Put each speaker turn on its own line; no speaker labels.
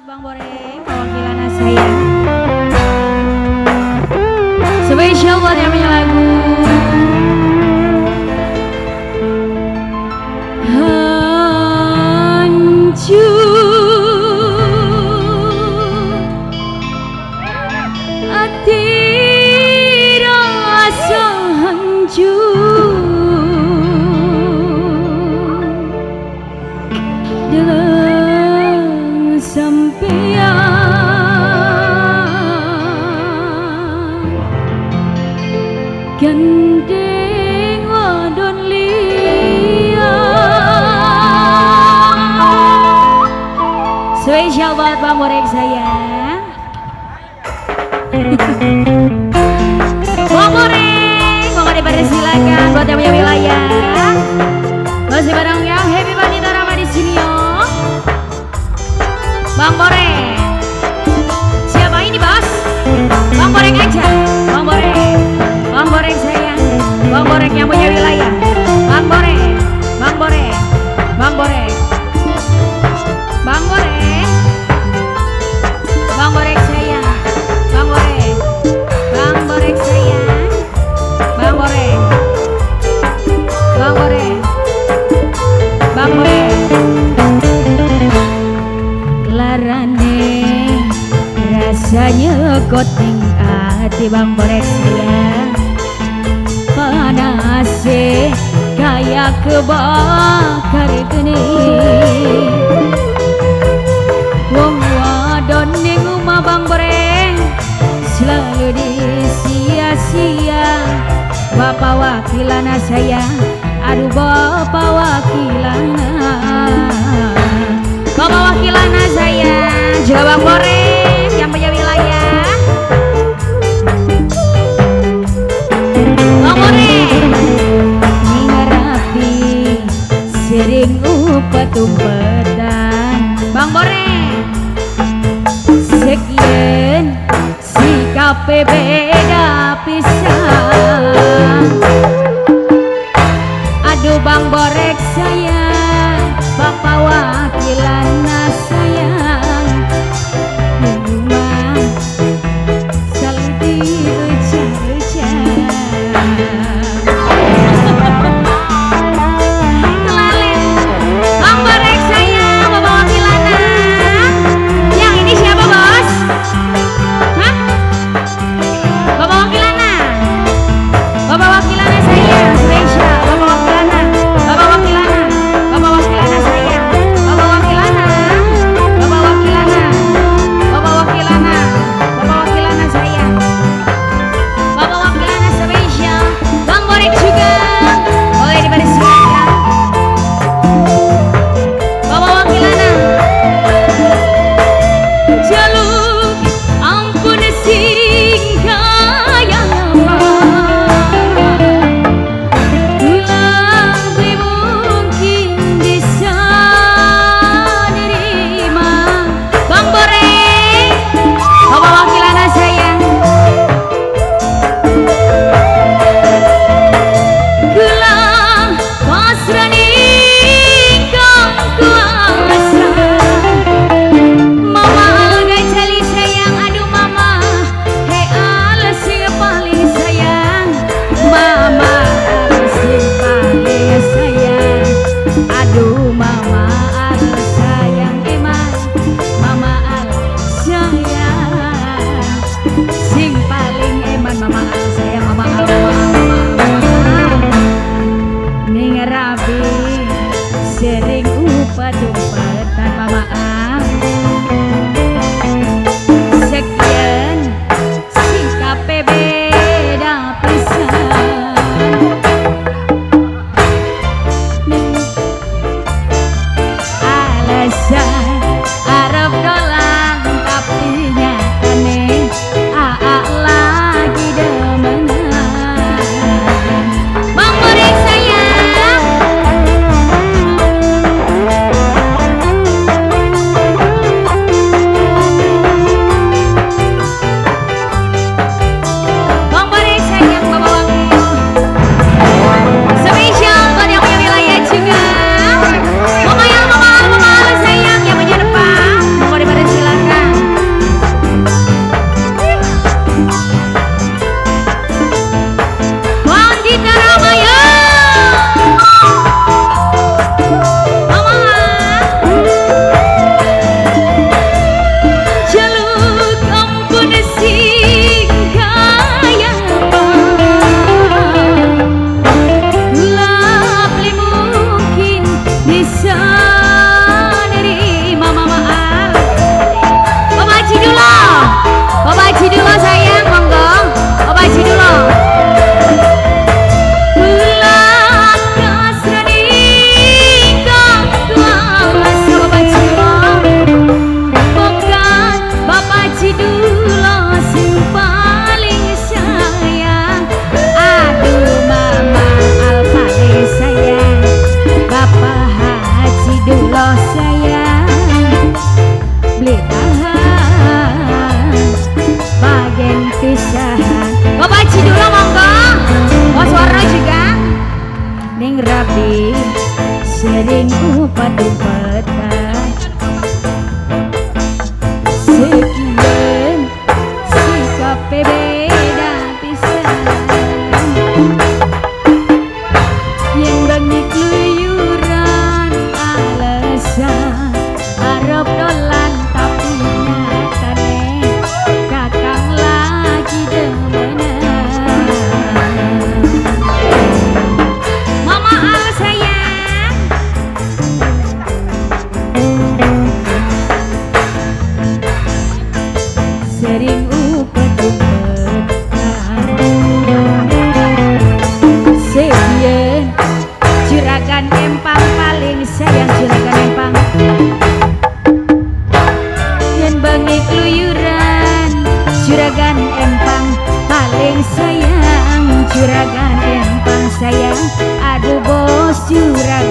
buat Bang Boreng, perwakilan saya. Spesial buat yang punya lagu. Hancur, hati rasa hancur. Dalam sampean gandeng wadon liya. Spesial buat Bang Boreng sayang. Bang Boreng, mau dipersilakan buat yang punya wilayah. Masih bareng yang happy Bandita Rama di sini yo. Bang Boreng. Siapa ini bos? Bang Boreng aja. Bang Boreng. Bang Boreng sayang. Bang Boreng yang punya wilayah. Bang Boreng. Bang Boreng. Bang Boreng. Bang Boreng. Bang Boreng sayang. Bang Boreng. Bang Boreng sayang. Bang Boreng. Bang Boreng. Bang Boreng. Larane rasanya koting hati Bang Boreng sayang. Panase kayak kebakar geni. Wong wadon ning omah Bang Boreng selalu disia-sia. Bapak wakilana saya, aduh bapak wakilana. Bapak wakilana saya, juga Bang Boreng yang punya wilayah. Bang Boreng ngerapi sering upet-umpetan. Bang Boreng sekian sikap beda pisan. Aduh Bang Boreng sayang, bapak wakilana sayang. Rumah selalu diujar-ujar. Kelalen Bang Boreng sayang, bapak wakilana. Yang ini siapa bos? Hah? Bapak wakilana. Bapak wakilana sayang, spesial bapak wakilana. Bapak rapi sering upat-upatan. Sekian sikap beda pisan yang bangi keluyuran alasan arep dolan tapi nyatane kakang lagi demenan. Mama al sayang sering upet-upetan. Sekian juragan empang paling sayang juragan empang yang bangi keluyuran juragan empang paling sayang juragan empang sayang aduh bos juragan